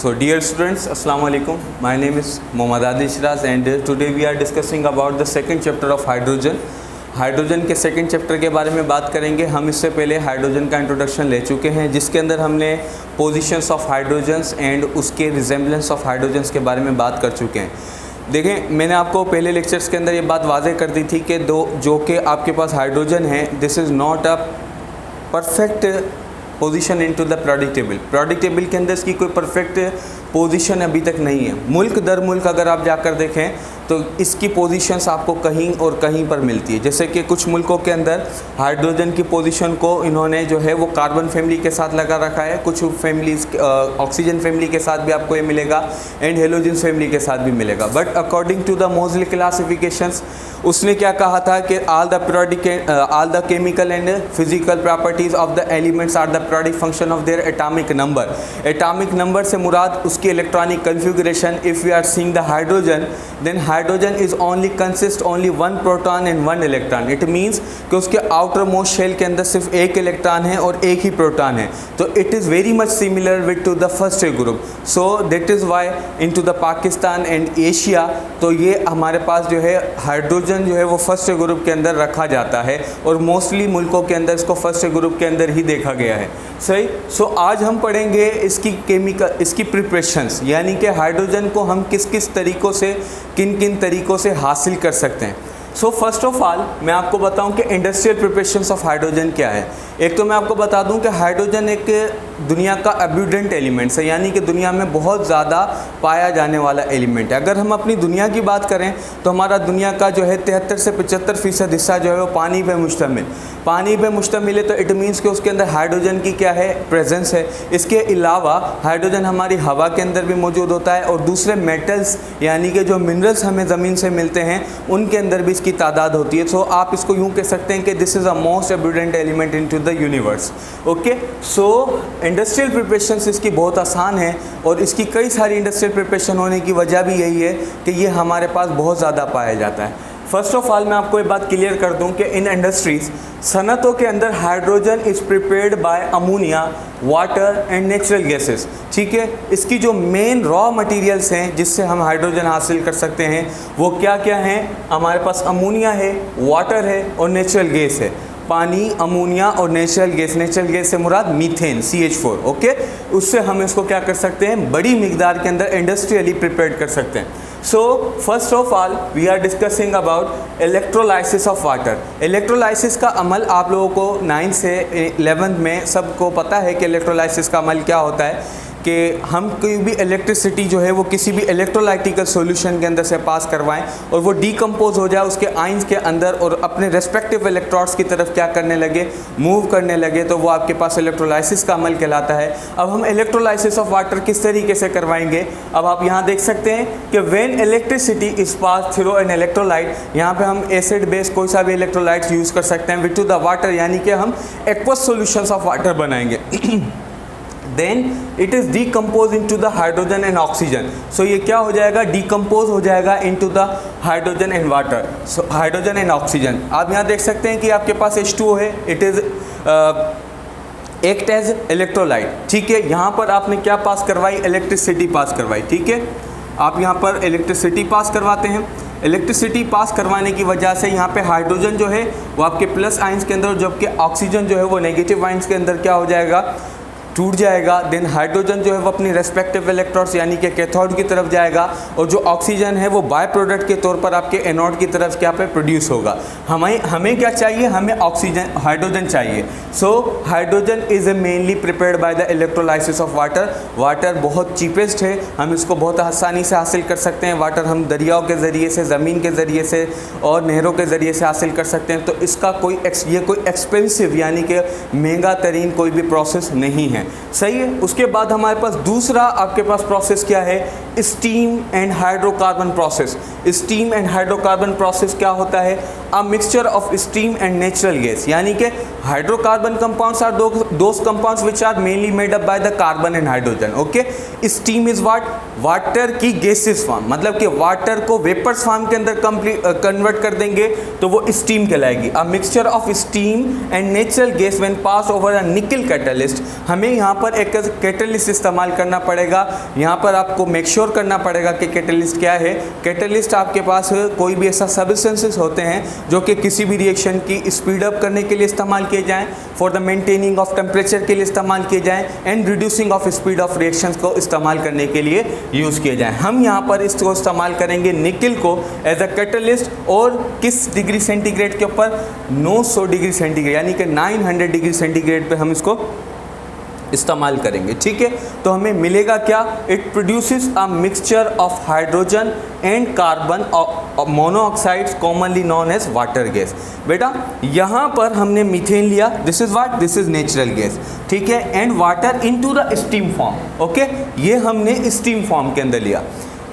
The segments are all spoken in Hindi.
So dear students, Assalamu alaikum. My name is Mohammad Adil Shiraz and today we are discussing about the second chapter of hydrogen. Hydrogen के सेकंड चैप्टर के बारे में बात करेंगे। हम इससे पहले हाइड्रोजन का इंट्रोडक्शन ले चुके हैं, जिसके अंदर हमने पोजीशंस ऑफ हाइड्रोजन्स एंड उसके रिजेम्बलेंस ऑफ हाइड्रोजन्स के बारे में बात कर चुके हैं। देखें, मैंने आपको पहले लेक्चर्स के अंदर ये बात वाज़ेह कर दी थी कि जो कि आपके पास हाइड्रोजन है, this is not a perfect position into the periodic table. Periodic table के अंदर इसकी कोई परफेक्ट पोजीशन अभी तक नहीं है। मुल्क दर मुल्क अगर आप जाकर देखें तो इसकी पोजीशंस आपको कहीं और कहीं पर मिलती है। जैसे कि कुछ मुल्कों के अंदर हाइड्रोजन की पोजीशन को इन्होंने जो है वो कार्बन फैमिली के साथ लगा रखा है, कुछ फैमिलीज ऑक्सीजन फैमिली के साथ भी आपको ये मिलेगा एंड हेलोजन फैमिली के साथ भी मिलेगा। But according to the Moseley classifications उसने क्या कहा था कि all the chemical and physical properties of the elements are the periodic function of their atomic number. Atomic number से मुराद उसकी electronic configuration. If we are seeing the hydrogen, then hydrogen is only consist only one proton and one electron. It means कि उसके आउटर मोस्ट शेल के अंदर सिर्फ एक इलेक्ट्रॉन है और एक ही प्रोटॉन है। तो it is very much similar with to the first group. So that is why into the Pakistan and Asia, तो ये हमारे पास जो है हाइड्रोजन जो है वो फर्स्ट ग्रुप के अंदर रखा जाता है और मोस्टली मुल्कों के अंदर इसको फर्स्ट ग्रुप के अंदर ही देखा गया है। सही। सो आज हम पढ़ेंगे इसकी प्रिपरेशंस, यानी कि हाइड्रोजन को हम किस किस तरीक़ों से, किन किन तरीक़ों से हासिल कर सकते हैं। सो फर्स्ट ऑफ ऑल मैं आपको बताऊं कि इंडस्ट्रियल प्रिपरेशंस ऑफ हाइड्रोजन क्या है। एक तो मैं आपको बता दूं कि हाइड्रोजन एक दुनिया का एब्यूडेंट एलिमेंट्स है, यानी कि दुनिया में बहुत ज़्यादा पाया जाने वाला एलिमेंट है। अगर हम अपनी दुनिया की बात करें तो हमारा दुनिया का जो है 73 से 75% हिस्सा जो है वो पानी पे मुश्तमिल है। तो इट मीन्स कि उसके अंदर हाइड्रोजन की क्या है, प्रेजेंस है। इसके अलावा हाइड्रोजन हमारी हवा के अंदर भी मौजूद होता है और दूसरे मेटल्स यानी कि जो मिनरल्स हमें ज़मीन से मिलते हैं उनके अंदर भी इसकी तादाद होती है। सो आप इसको यूँ कह सकते हैं कि this is a most abundant element into the universe. Okay, so industrial preparations इसकी बहुत आसान है और इसकी कई सारी इंडस्ट्रियल प्रिपरेशन होने की वजह भी यही है कि ये हमारे पास बहुत ज़्यादा पाया जाता है। फर्स्ट ऑफ ऑल मैं आपको ये बात क्लियर कर दूं कि इन इंडस्ट्रीज़, सनतों के अंदर hydrogen is prepared by ammonia, water and natural gases. ठीक है, इसकी जो मेन रॉ मटेरियल्स हैं जिससे हम हाइड्रोजन हासिल कर सकते हैं वो क्या क्या हैं। हमारे पास अमोनिया है, वाटर है और नेचुरल गैस है। पानी, अमोनिया और नेचुरल गैस से मुराद मीथेन CH4। ओके, उससे हम इसको क्या कर सकते हैं, बड़ी मिकदार के अंदर इंडस्ट्रियली प्रिपेयर कर सकते हैं। So first of all we are discussing about electrolysis of water. Electrolysis का अमल आप लोगों को 9 से 11 में सबको पता है कि इलेक्ट्रोलाइसिस का अमल क्या होता है, कि हम कोई भी इलेक्ट्रिसिटी जो है वो किसी भी इलेक्ट्रोलाइटिकल सॉल्यूशन के अंदर से पास करवाएं और वो डीकम्पोज हो जाए उसके आइंस के अंदर और अपने रेस्पेक्टिव इलेक्ट्रॉड्स की तरफ क्या करने लगे, मूव करने लगे, तो वो आपके पास इलेक्ट्रोलाइसिस का अमल कहलाता है। अब हम इलेक्ट्रोलाइसिस ऑफ वाटर किस तरीके से करवाएंगे, अब आप यहाँ देख सकते हैं कि when electricity is pass through an electrolyte, यहाँ पे हम एसिड बेस कोई सा भी इलेक्ट्रोलाइट्स यूज़ कर सकते हैं विद टू द वाटर, यानी कि हम एक्वस सॉल्यूशंस ऑफ वाटर बनाएंगे। Then it is decompose into the hydrogen and oxygen. So ये क्या हो जाएगा, डीकम्पोज हो जाएगा into the hydrogen and water, so hydrogen and oxygen. आप यहाँ देख सकते हैं कि आपके पास H2O है, it is act as electrolyte. ठीक है, यहाँ पर आपने क्या पास करवाई, इलेक्ट्रिसिटी पास करवाई। ठीक है, आप यहाँ पर इलेक्ट्रिसिटी पास करवाते हैं। इलेक्ट्रिसिटी पास करवाने की वजह से यहाँ पे हाइड्रोजन जो है वो आपके प्लस आइंस के अंदर, जबकि ऑक्सीजन जो है वो नेगेटिव आइंस के अंदर क्या हो जाएगा, टूट जाएगा। देन हाइड्रोजन जो है वो अपनी रेस्पेक्टिव इलेक्ट्रॉन्स यानी कि कैथोड की तरफ जाएगा और जो ऑक्सीजन है वो बाय प्रोडक्ट के तौर पर आपके एनोड की तरफ क्या पे प्रोड्यूस होगा। हमें क्या चाहिए, हमें ऑक्सीजन, हाइड्रोजन चाहिए। So hydrogen is mainly prepared by the electrolysis of water. Water बहुत चीपेस्ट है, हम इसको बहुत आसानी से हासिल कर सकते हैं। वाटर हम दरियाओं के ज़रिए से, ज़मीन के ज़रिए से और नहरों के ज़रिए से हासिल कर सकते हैं। तो इसका कोई एक्सपेंसिव यानी कि महंगा तरीन कोई भी प्रोसेस नहीं है। सही है। उसके बाद हमारे पास दूसरा आपके पास प्रोसेस क्या है, steam and hydrocarbon process. Steam and hydrocarbon process क्या होता है, a mixture of steam and natural gas, यानी कि hydrocarbon compounds are those compounds which are mainly made up by the carbon and hydrogen. Okay, steam is what, water की गैसेस फॉर्म, मतलब कि वाटर को वेपर्स फॉर्म के अंदर कन्वर्ट कर देंगे तो वो स्टीम कहलाएगी। A mixture of steam and natural gas when pass over a nickel catalyst, हमें यहाँ पर एक कैटलिस्ट इस्तेमाल करना पड़ेगा। यहाँ पर आपको मेक श्योर करना पड़ेगा कि कैटलिस्ट क्या है। कैटलिस्ट आपके पास कोई भी ऐसा सब्सटेंसेस होते हैं जो कि किसी भी रिएक्शन की स्पीड अप करने के लिए इस्तेमाल किए जाएँ, for the maintaining of temperature के लिए इस्तेमाल किए जाएँ, and reducing of speed of reactions को इस्तेमाल करने के लिए यूज़ किए जाएँ। हम यहाँ पर इसको इस्तेमाल करेंगे निकल को एज अ कैटलिस्ट, और किस डिग्री सेंटीग्रेड के ऊपर, 900 डिग्री सेंटीग्रेड, यानी कि 900 डिग्री सेंटीग्रेड पे हम इसको इस्तेमाल करेंगे। ठीक है, तो हमें मिलेगा क्या, it produces a mixture of hydrogen and carbon monoxides commonly known as water gas. बेटा यहाँ पर हमने मीथेन लिया, this is what, this is natural gas, ठीक है, and water into the steam form. Okay, ये हमने स्टीम फॉर्म के अंदर लिया।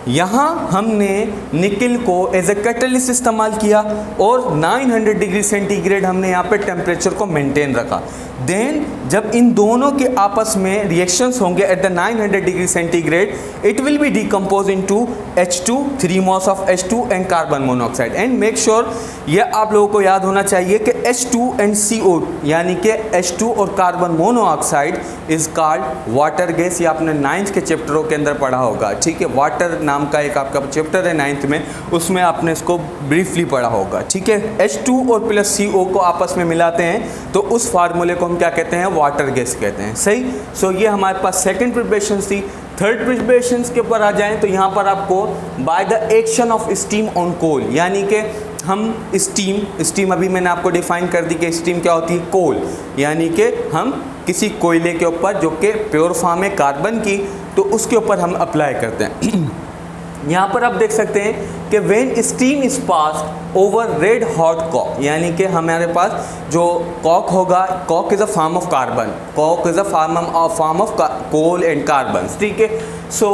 यहाँ हमने निकल को एज ए कैटलिस्ट इस्तेमाल किया और 900 डिग्री सेंटीग्रेड हमने यहाँ पे टेम्परेचर को मेंटेन रखा। देन जब इन दोनों के आपस में रिएक्शंस होंगे at the 900 degree centigrade, it will B decompose into H2, 3 moles of H2 and carbon monoxide. And make sure ये आप लोगों को याद होना चाहिए कि H2 एंड CO, यानी कि H2 और carbon monoxide is called water gas. ये आपने 9th के चैप्टरों के अंदर पढ़ा होगा। ठीक है, वाटर नाम का एक आपका चैप्टर है 9th में, उसमें आपने इसको ब्रीफली पढ़ा होगा। ठीक है, H2 और प्लस CO को आपस में मिलाते हैं तो उस फार्मूले को हम क्या कहते हैं, वाटर गैस कहते हैं। सही, सो ये हमारे पास सेकंड प्रिपरेशन थी। थर्ड प्रिपरेशन के ऊपर आ जाएं तो यहाँ पर आपको by the action of steam on coal, यानी कि हम स्टीम अभी मैंने आपको डिफाइन कर दी कि स्टीम क्या होती है, कोल, यानी कि हम किसी कोयले के ऊपर जो कि प्योर फॉर्म है कार्बन की, तो उसके ऊपर हम अप्लाई करते हैं। यहाँ पर आप देख सकते हैं कि when steam is pass over red hot coke, यानी कि हमारे पास जो कॉक होगा, coke is a form of carbon, coke is a form of coal and carbon. ठीक है, so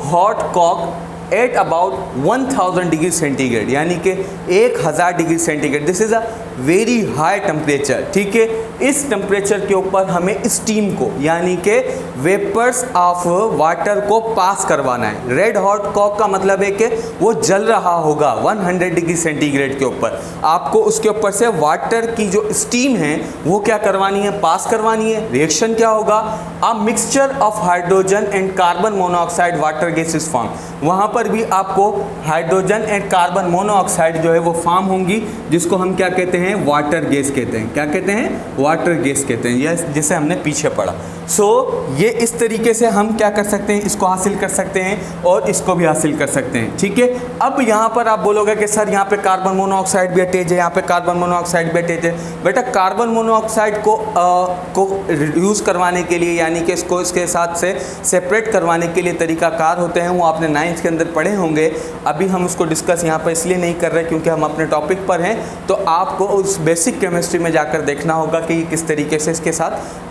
hot coke at about 1000 degree centigrade, यानी कि 1000 degree centigrade, this is a very high temperature. ठीक है, इस टेम्परेचर के ऊपर हमें स्टीम को, यानी कि वेपर्स ऑफ वाटर को पास करवाना है। रेड हॉट कॉक का मतलब है कि वो जल रहा होगा 100 डिग्री सेंटीग्रेड के ऊपर, आपको उसके ऊपर से वाटर की जो स्टीम है वो क्या करवानी है, पास करवानी है। रिएक्शन क्या होगा, अ mixture of hydrogen and carbon monoxide water gases form, वहाँ पर भी आपको हाइड्रोजन एंड कार्बन मोनोऑक्साइड जो है वो फॉर्म होंगी, जिसको हम क्या कहते हैं, वाटर गैस कहते हैं। क्या कहते हैं, वाटर गैस कहते हैं, यह जिसे हमने पीछे पढ़ा। सो ये इस तरीके से हम क्या कर सकते हैं, इसको हासिल कर सकते हैं और इसको भी हासिल कर सकते हैं। ठीक है, अब यहाँ पर आप बोलोगे कि सर यहाँ पे कार्बन मोनोऑक्साइड भी अटैच है, यहाँ पे कार्बन मोनोऑक्साइड भी अटैच है। बेटा कार्बन मोनोऑक्साइड को यूज़ करवाने के लिए, यानी कि इसको इसके साथ से सेपरेट करवाने के लिए तरीकाकार होते हैं, वो आपने 9th के अंदर पढ़े होंगे। अभी हम उसको डिस्कस यहाँ पर इसलिए नहीं कर रहे क्योंकि हम अपने टॉपिक पर हैं, तो आपको उस बेसिक केमिस्ट्री में जाकर देखना होगा कि ये किस तरीके से इसके साथ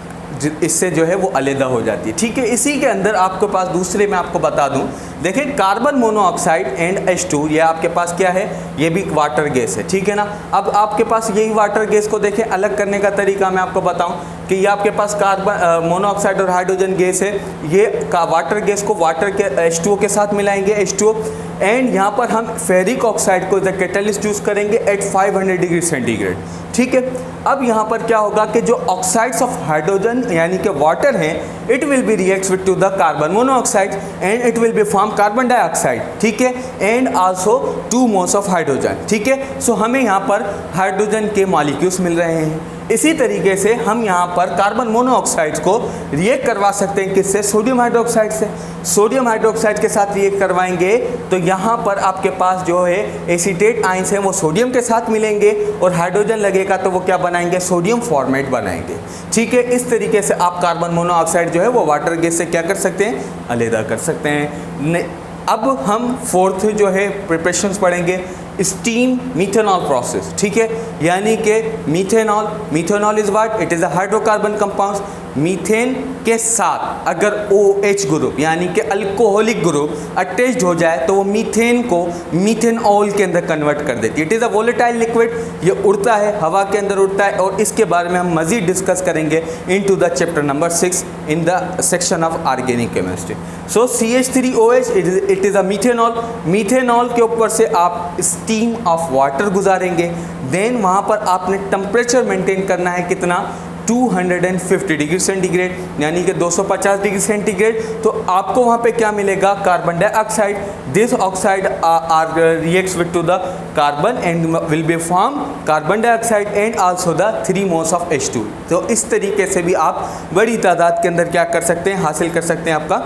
इससे जो है वो अलग हो जाती है। ठीक है, इसी के अंदर आपके पास दूसरे मैं आपको बता दूं, देखिए कार्बन मोनोऑक्साइड एंड H2, ये आपके पास क्या है, ये भी वाटर गैस है। ठीक है ना, अब आपके पास यही वाटर गैस को देखें, अलग करने का तरीका मैं आपको बताऊं कि ये आपके पास कार्बन मोनोऑक्साइड और हाइड्रोजन गैस है, ये वाटर गैस को वाटर के H2O के साथ मिलाएंगे, H2O, एंड यहाँ पर हम फेरिक ऑक्साइड को एज अ कैटलिस्ट यूज़ करेंगे एट 500 डिग्री सेंटीग्रेड। ठीक है, अब यहाँ पर क्या होगा कि जो ऑक्साइड्स ऑफ हाइड्रोजन यानी कि वाटर हैं, it will B reacts with to the carbon monoxide and it will be form carbon dioxide. ठीक है, and also 2 moles of hydrogen. ठीक है, सो हमें यहाँ पर हाइड्रोजन के मॉलिक्यूल्स मिल रहे हैं। इसी तरीके से हम यहाँ पर कार्बन मोनोऑक्साइड को रिएक्ट करवा सकते हैं, किससे, सोडियम हाइड्रोक्साइड से। सोडियम हाइड्रोक्साइड के साथ रिएक्ट करवाएंगे तो यहाँ पर आपके पास जो है एसीटेट आयंस हैं वो सोडियम के साथ मिलेंगे और हाइड्रोजन लगेगा तो वो क्या बनाएंगे, सोडियम फॉर्मेट बनाएंगे। ठीक है, इस तरीके से आप कार्बन मोनोऑक्साइड जो है वो वाटर गैस से क्या कर सकते हैं, अलग कर सकते हैं। अब हम फोर्थ जो है प्रिपरेशंस पढ़ेंगे। स्टीम मीथेनॉल प्रोसेस, ठीक है। यानी कि methanol is what, it is a hydrocarbon compound. Methane के साथ अगर OH ग्रुप यानी कि अल्कोहलिक ग्रुप अटैच्ड हो जाए तो वो मीथेन को मीथेनॉल के अंदर कन्वर्ट कर देती है। It is a volatile liquid, ये उड़ता है, हवा के अंदर उड़ता है, और इसके बारे में हम मज़ीद डिस्कस करेंगे into the chapter number 6 in the section of organic chemistry. So CH3OH it is a methanol. Methanol के ऊपर से आप स्टीम ऑफ वाटर गुजारेंगे, देन वहाँ पर आपने टेम्परेचर मेंटेन करना है कितना, 250 डिग्री सेंटीग्रेड यानी कि 250 डिग्री सेंटीग्रेड। तो आपको वहाँ पे क्या मिलेगा, carbon dioxide. This oxide are reacts with to the carbon and will be form carbon dioxide and also the 3 moles of H2। तो इस तरीके से भी आप बड़ी तादाद के अंदर क्या कर सकते हैं, हासिल कर सकते हैं आपका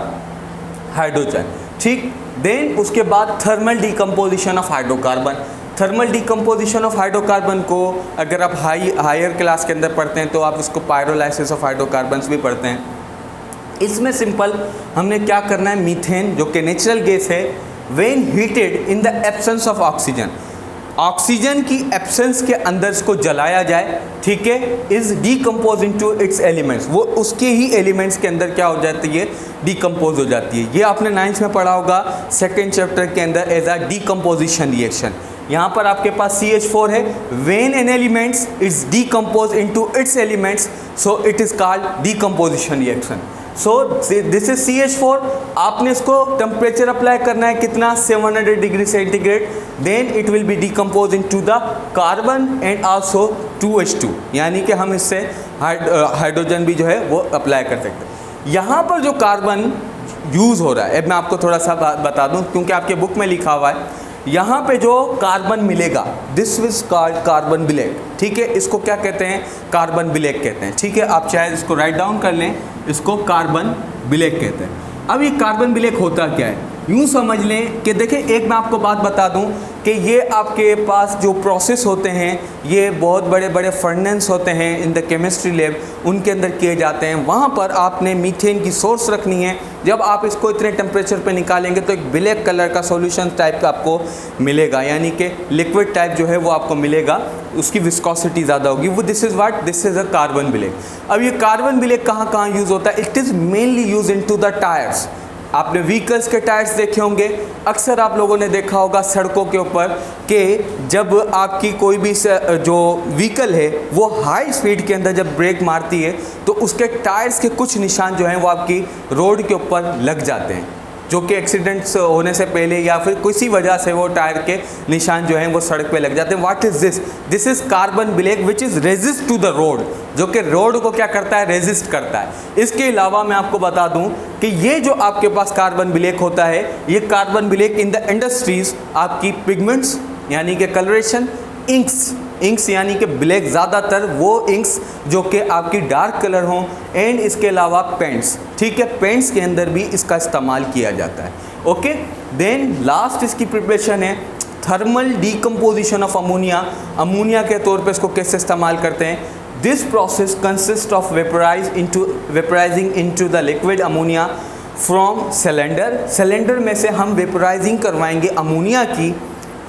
हाइड्रोजन, ठीक। देन उसके बाद thermal decomposition of hydrocarbon. Thermal decomposition of hydrocarbon को अगर आप हायर क्लास के अंदर पढ़ते हैं तो आप इसको पायरोलाइसिस ऑफ हाइड्रोकार्बन्स भी पढ़ते हैं। इसमें सिंपल हमने क्या करना है, मीथेन जो कि नेचुरल गैस है, when heated in the absence of oxygen, oxygen की एब्सेंस के अंदर इसको जलाया जाए, ठीक है, is decompose into its elements, वो उसके ही एलिमेंट्स के अंदर क्या हो जाती है, डीकम्पोज हो जाती है। ये आपने 9th में पढ़ा होगा 2nd चैप्टर के अंदर एज अ डीकम्पोजिशन रिएक्शन। यहाँ पर आपके पास CH4 है, when an elements is decompose into its elements so it is called decomposition reaction. So this is CH4। आपने इसको टेम्परेचर अप्लाई करना है कितना, 700 degree centigrade, then it will be decompose into the carbon and also 2H2, यानी कि हम इससे हाइड्रोजन भी जो है वो अप्लाई कर सकते हैं। यहाँ पर जो कार्बन यूज़ हो रहा है, अब मैं आपको थोड़ा सा बता दूँ क्योंकि आपके बुक में लिखा हुआ है, यहाँ पे जो कार्बन मिलेगा this is called carbon black, ठीक है। इसको क्या कहते हैं, कार्बन ब्लैक कहते हैं, ठीक है। आप चाहे इसको राइट डाउन कर लें, इसको कार्बन ब्लैक कहते हैं। अब ये कार्बन ब्लैक होता क्या है, यूँ समझ लें कि देखिए, एक मैं आपको बात बता दूं कि ये आपके पास जो प्रोसेस होते हैं ये बहुत बड़े बड़े फर्नेंस होते हैं इन द केमिस्ट्री लैब, उनके अंदर किए जाते हैं। वहाँ पर आपने मीथेन की सोर्स रखनी है। जब आप इसको इतने टेम्परेचर पे निकालेंगे तो एक ब्लैक कलर का सॉल्यूशन टाइप का आपको मिलेगा, यानी कि लिक्विड टाइप जो है वो आपको मिलेगा, उसकी विस्कोसिटी ज़्यादा होगी। वो this is what, this is a carbon black. अब ये कार्बन ब्लैक कहाँ कहाँ यूज़ होता है, it is mainly use into the tyres. आपने व्हीकल्स के टायर्स देखे होंगे, अक्सर आप लोगों ने देखा होगा सड़कों के ऊपर कि जब आपकी कोई भी जो व्हीकल है वो हाई स्पीड के अंदर जब ब्रेक मारती है तो उसके टायर्स के कुछ निशान जो हैं वो आपकी रोड के ऊपर लग जाते हैं, जो कि एक्सीडेंट्स होने से पहले या फिर किसी वजह से वो टायर के निशान जो हैं वो सड़क पे लग जाते हैं। What is this, this is carbon black which is resist to the road, जो कि रोड को क्या करता है, रेजिस्ट करता है। इसके अलावा मैं आपको बता दूं कि ये जो आपके पास कार्बन ब्लैक होता है, ये carbon black in the industries आपकी पिगमेंट्स यानी कि कलरेशन, इंक्स यानी कि ब्लैक, ज़्यादातर वो इंक्स जो कि आपकी डार्क कलर हों, एंड इसके अलावा पेंट्स, ठीक है, पेंट्स के अंदर भी इसका इस्तेमाल किया जाता है। ओके, देन लास्ट इसकी प्रिपरेशन है thermal decomposition of ammonia. Ammonia के तौर पे इसको कैसे इस्तेमाल करते हैं, this process consist of vaporising into the liquid ammonia from cylinder में से हम वेपराइजिंग करवाएंगे अमोनिया की,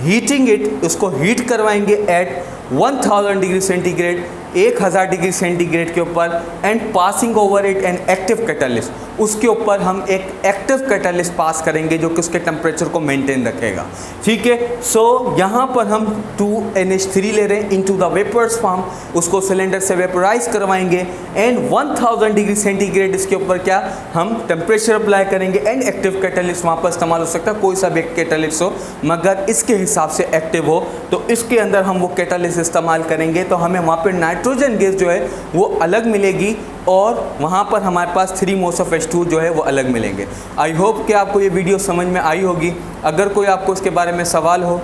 हीटिंग इट, उसको हीट करवाएंगे at 1000 degree centigrade, 1000 degree centigrade के ऊपर, and passing over it an active catalyst, उसके ऊपर हम एक एक्टिव कैटलिस्ट पास करेंगे जो कि उसके टेम्परेचर को मेंटेन रखेगा, ठीक है। सो यहाँ पर हम 2NH3 ले रहे हैं इनटू द वेपर्स फॉर्म, उसको सिलेंडर से वेपराइज करवाएंगे एंड 1000 डिग्री सेंटीग्रेड इसके ऊपर क्या हम टेम्परेचर अप्लाई करेंगे, एंड एक्टिव कैटलिस्ट वहाँ पर इस्तेमाल हो सकता है, कोई सा भी कैटलिस्ट हो मगर इसके हिसाब से एक्टिव हो, तो इसके अंदर हम वो कैटलिस्ट इस्तेमाल करेंगे तो हमें वहाँ पर नाइट्रोजन गैस जो है वो अलग मिलेगी और वहाँ पर हमारे पास 3 मोल्स ऑफ H2 जो है वो अलग मिलेंगे। आई होप कि आपको ये वीडियो समझ में आई होगी। अगर कोई आपको इसके बारे में सवाल हो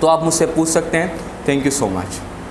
तो आप मुझसे पूछ सकते हैं। Thank you so much.